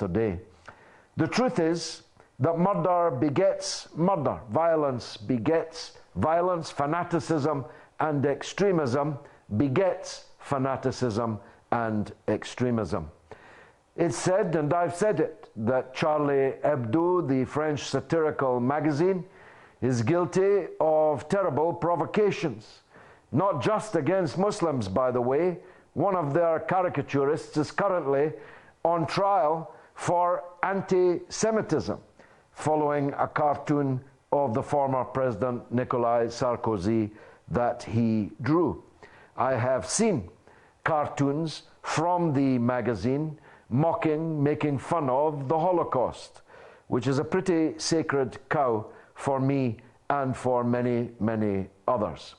yesterday. The truth is that murder begets murder. Violence begets violence. Fanaticism and extremism begets fanaticism and extremism. It's said, and I've said it, that Charlie Hebdo, the French satirical magazine, is guilty of terrible provocations. Not just against Muslims, by the way. One of their caricaturists is currently on trial for anti-Semitism, following a cartoon of the former President Nicolas Sarkozy that he drew. I have seen cartoons from the magazine mocking, making fun of the Holocaust, which is a pretty sacred cow for me and for many, many others.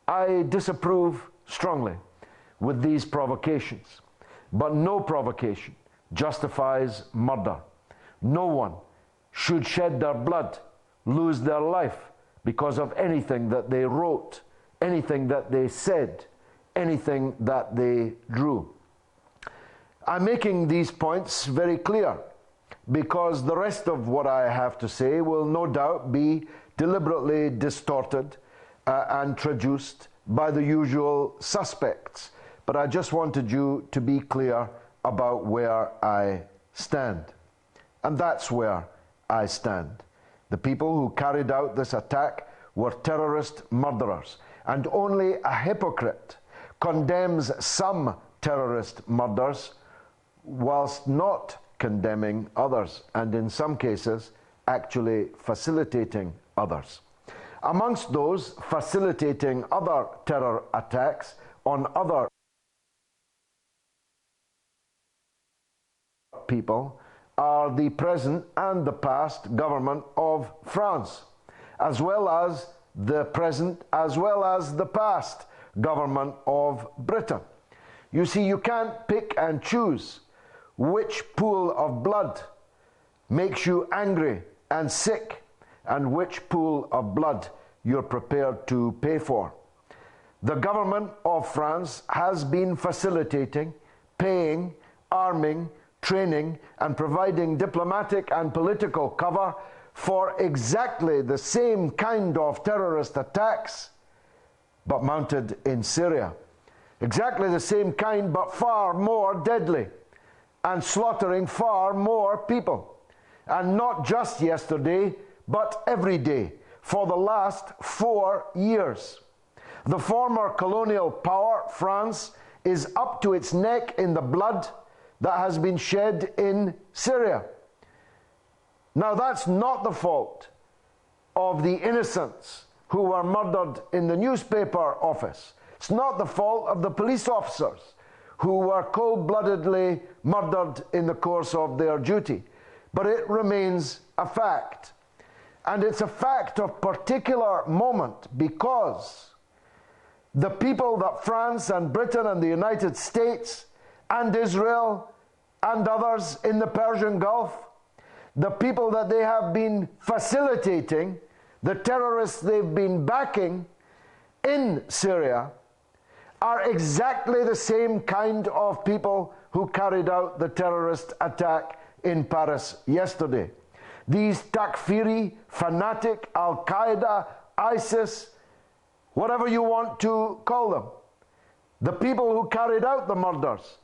I disapprove strongly with these provocations, but no provocation justifies murder. No one should shed their blood, lose their life because of anything that they wrote, anything that they said, anything that they drew. I'm making these points very clear because the rest of what I have to say will no doubt be deliberately distorted and traduced by the usual suspects. But I just wanted you to be clear about where I stand. And that's where I stand. The people who carried out this attack were terrorist murderers, and only a hypocrite condemns some terrorist murders whilst not condemning others, and in some cases actually facilitating others. Amongst those facilitating other terror attacks on other people are the present and the past government of France, as well as the present as well as the past government of Britain. You see, you can't pick and choose which pool of blood makes you angry and sick and which pool of blood you're prepared to pay for. The government of France has been facilitating, paying, arming, training, and providing diplomatic and political cover for exactly the same kind of terrorist attacks, but mounted in Syria. Exactly the same kind, but far more deadly, and slaughtering far more people. And not just yesterday, but every day for the last 4 years. The former colonial power, France, is up to its neck in the blood that has been shed in Syria. Now, that's not the fault of the innocents who were murdered in the newspaper office. It's not the fault of the police officers who were cold-bloodedly murdered in the course of their duty. But it remains a fact. And it's a fact of particular moment because the people that France and Britain and the United States and Israel and others in the Persian Gulf, the people that they have been facilitating, the terrorists they've been backing in Syria, are exactly the same kind of people who carried out the terrorist attack in Paris yesterday. These Takfiri, fanatic, Al-Qaeda, ISIS, whatever you want to call them, the people who carried out the murders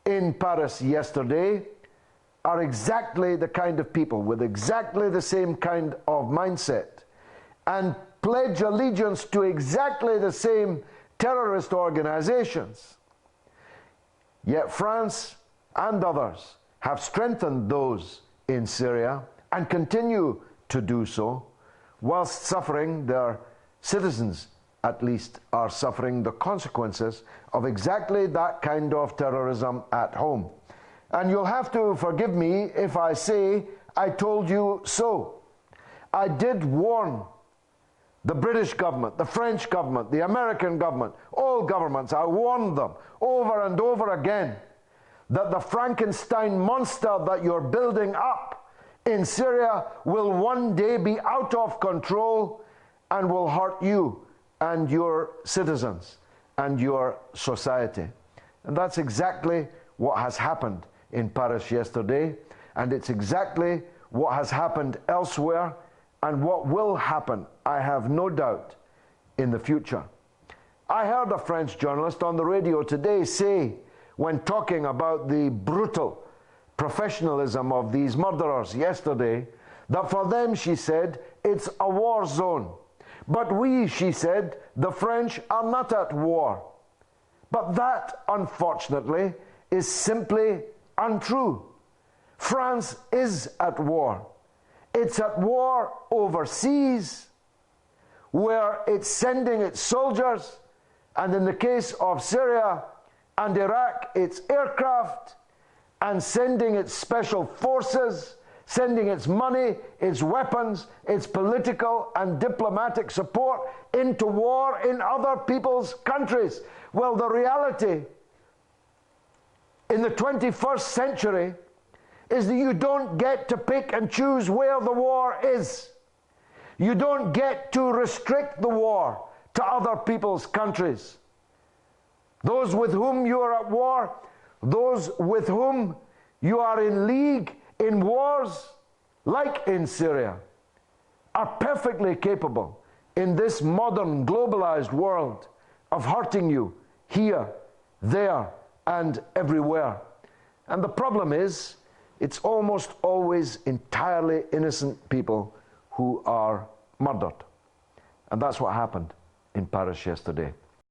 in Paris yesterday are exactly the kind of people with exactly the same kind of mindset and pledge allegiance to exactly the same terrorist organizations. Yet France and others have strengthened those in Syria and continue to do so, whilst suffering, their citizens at least are suffering the consequences of exactly that kind of terrorism at home. And you'll have to forgive me if I say I told you so. I did warn the British government, the French government, the American government, all governments, I warned them over and over again that the Frankenstein monster that you're building up in Syria will one day be out of control and will hurt you and your citizens and your society. And that's exactly what has happened in Paris yesterday. And it's exactly what has happened elsewhere and what will happen, I have no doubt, in the future. I heard a French journalist on the radio today say, when talking about the brutal professionalism of these murderers yesterday, that for them, she said, it's a war zone. But we, she said, the French are not at war. But that, unfortunately, is simply untrue. France is at war. It's at war overseas, where it's sending its soldiers, and in the case of Syria and Iraq, its aircraft, and sending its special forces, sending its money, its weapons, its political and diplomatic support into war in other people's countries. Well, the reality in the 21st century is that you don't get to pick and choose where the war is. You don't get to restrict the war to other people's countries. Those with whom you are at war, those with whom you are in league in wars, like in Syria, are perfectly capable in this modern globalized world of hurting you here, there, and everywhere. And the problem is, it's almost always entirely innocent people who are murdered. And that's what happened in Paris yesterday.